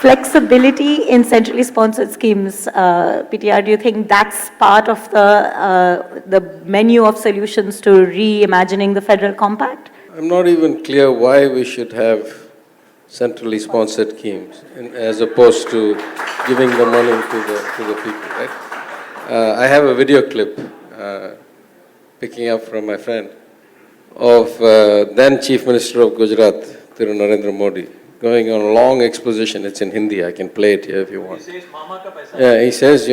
flexibility in centrally sponsored schemes, PTR, do you think that's part of the menu of solutions to reimagining the federal compact? I'm not even clear why we should have centrally sponsored schemes as opposed to giving the money to the people, right? I have a video clip picking up from my friend of then Chief Minister of Gujarat, Thiru Narendra Modi, going on a long exposition. It's in Hindi. I can play it here if you want. He says, Mama ka paisa. Yeah, he says,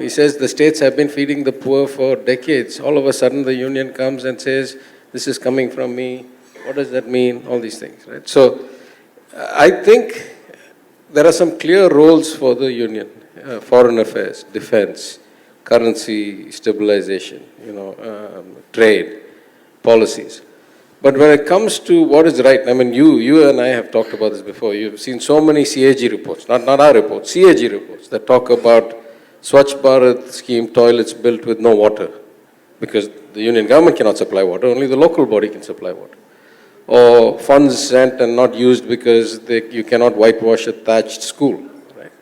he says the states have been feeding the poor for decades. All of a sudden the union comes and says, this is coming from me. What does that mean? All these things, right? So I think there are some clear roles for the union. Foreign affairs, defense, currency stabilization, trade, policies. But when it comes to what is right, I mean, you and I have talked about this before. You've seen so many CAG reports, not our reports, CAG reports that talk about Swachh Bharat scheme toilets built with no water because the union government cannot supply water, only the local body can supply water. Or funds sent and not used because you cannot whitewash a thatched school, right?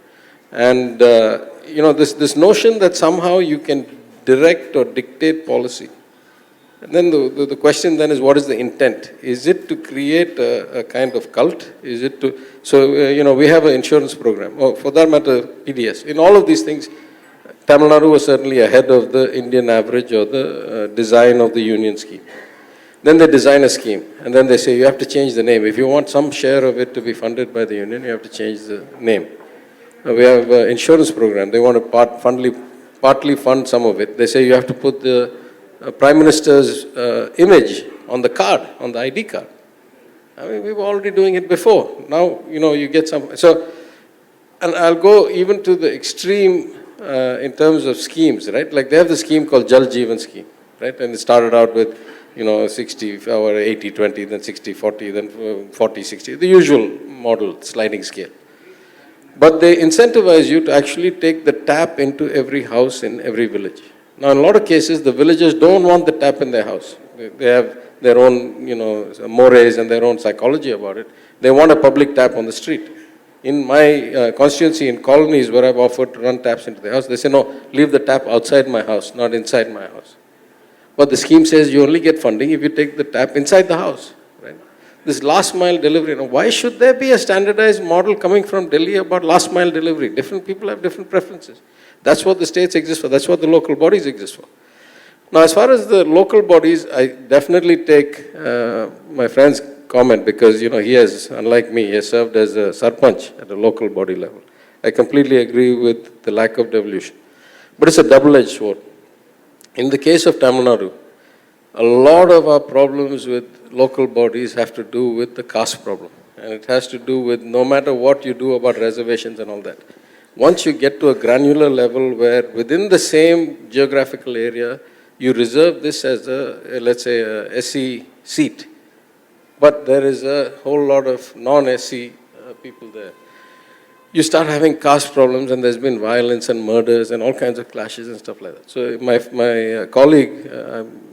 And, this notion that somehow you can direct or dictate policy. And then the question then is, what is the intent? Is it to create a kind of cult? Is it to, we have an insurance program, or for that matter, PDS. In all of these things, Tamil Nadu was certainly ahead of the Indian average or the design of the union scheme. Then they design a scheme, and then they say, you have to change the name. If you want some share of it to be funded by the union, you have to change the name. We have an insurance program. They want to partly fund some of it. They say you have to put the Prime Minister's image on the card, on the ID card. I mean, we were already doing it before. Now, you get some. So, and I'll go even to the extreme in terms of schemes, right? Like they have the scheme called Jal Jeevan scheme, right? And it started out with, 60 or 80-20, then 60-40, then 40-60, the usual model sliding scale. But they incentivize you to actually take the tap into every house in every village. Now, in a lot of cases, the villagers don't want the tap in their house. They have their own, mores and their own psychology about it. They want a public tap on the street. In my constituency, in colonies where I've offered to run taps into the house, they say, no, leave the tap outside my house, not inside my house. But the scheme says you only get funding if you take the tap inside the house, right? This last mile delivery, why should there be a standardized model coming from Delhi about last mile delivery? Different people have different preferences. That's what the states exist for. That's what the local bodies exist for. Now, as far as the local bodies, I definitely take my friend's comment because, he has, unlike me, he has served as a sarpanch at a local body level. I completely agree with the lack of devolution. But it's a double-edged sword. In the case of Tamil Nadu, a lot of our problems with local bodies have to do with the caste problem. And it has to do with no matter what you do about reservations and all that. Once you get to a granular level where within the same geographical area, you reserve this as let's say, a SC seat, but there is a whole lot of non-SC people there. You start having caste problems and there's been violence and murders and all kinds of clashes and stuff like that. So my colleague,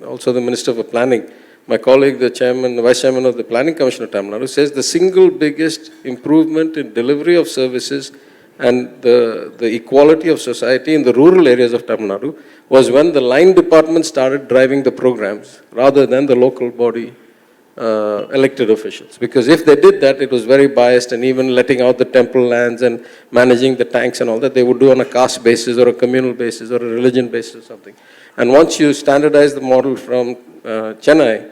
also the Minister for Planning, my colleague, the Vice Chairman of the Planning Commission of Tamil Nadu, says the single biggest improvement in delivery of services and the equality of society in the rural areas of Tamil Nadu was when the line department started driving the programs rather than the local body elected officials. Because if they did that, it was very biased, and even letting out the temple lands and managing the tanks and all that, they would do on a caste basis or a communal basis or a religion basis or something. And once you standardize the model from Chennai,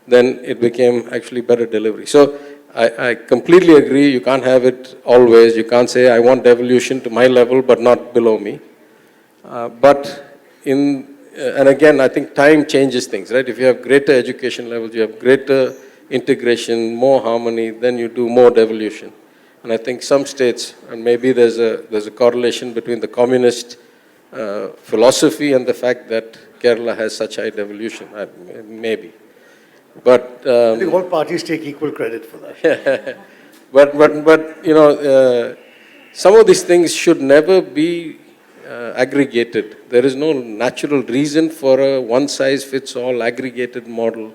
then it became actually better delivery. So I completely agree, you can't have it always. You can't say, I want devolution to my level, but not below me. And again, I think time changes things, right? If you have greater education levels, you have greater integration, more harmony, then you do more devolution. And I think some states, and maybe there's a correlation between the communist philosophy and the fact that Kerala has such high devolution, maybe. But I think all parties take equal credit for that. but some of these things should never be aggregated. There is no natural reason for a one-size-fits-all aggregated model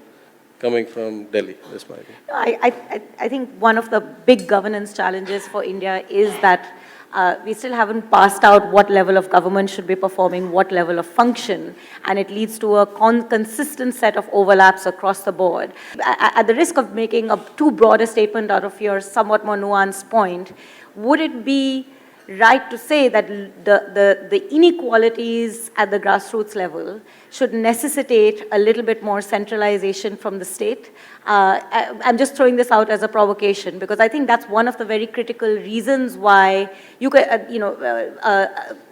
coming from Delhi. That's my idea. I think one of the big governance challenges for India is that we still haven't passed out what level of government should be performing what level of function, and it leads to a consistent set of overlaps across the board. At the risk of making a too broad a statement out of your somewhat more nuanced point, would it be right to say that the inequalities at the grassroots level should necessitate a little bit more centralization from the state? I'm just throwing this out as a provocation because I think that's one of the very critical reasons why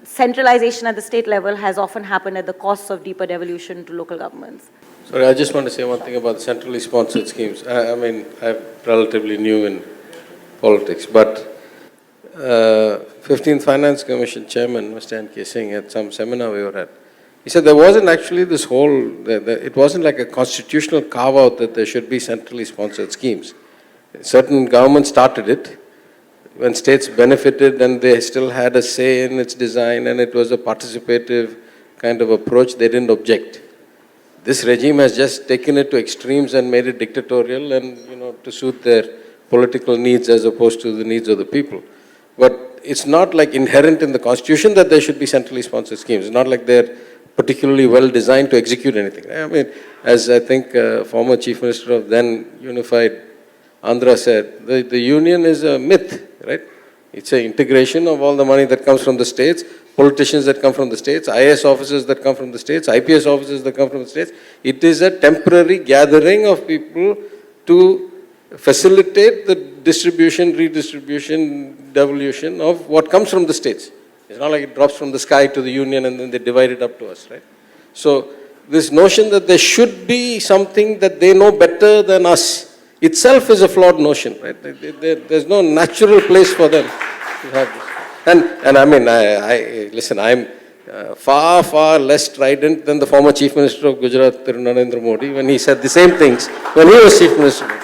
centralization at the state level has often happened at the cost of deeper devolution to local governments. Sorry, I just want to say one thing about the centrally sponsored schemes. I mean, I'm relatively new in politics, but 15th Finance Commission Chairman, Mr. N.K. Singh, at some seminar we were at, he said there wasn't actually this whole, it wasn't like a constitutional carve-out that there should be centrally sponsored schemes. Certain governments started it when states benefited and they still had a say in its design and it was a participative kind of approach, they didn't object. This regime has just taken it to extremes and made it dictatorial and, to suit their political needs as opposed to the needs of the people. But it's not like inherent in the constitution that there should be centrally sponsored schemes. It's not like they're particularly well designed to execute anything. I mean, as I think former Chief Minister of then unified Andhra said, the union is a myth, right? It's an integration of all the money that comes from the states, politicians that come from the states, IAS officers that come from the states, IPS officers that come from the states. It is a temporary gathering of people to facilitate the distribution, redistribution, devolution of what comes from the states. It's not like it drops from the sky to the union and then they divide it up to us, right? So this notion that there should be something that they know better than us itself is a flawed notion, right? There's no natural place for them to have this. And I mean, listen, I'm far, far less strident than the former Chief Minister of Gujarat, Narendra Modi, when he said the same things when he was Chief Minister.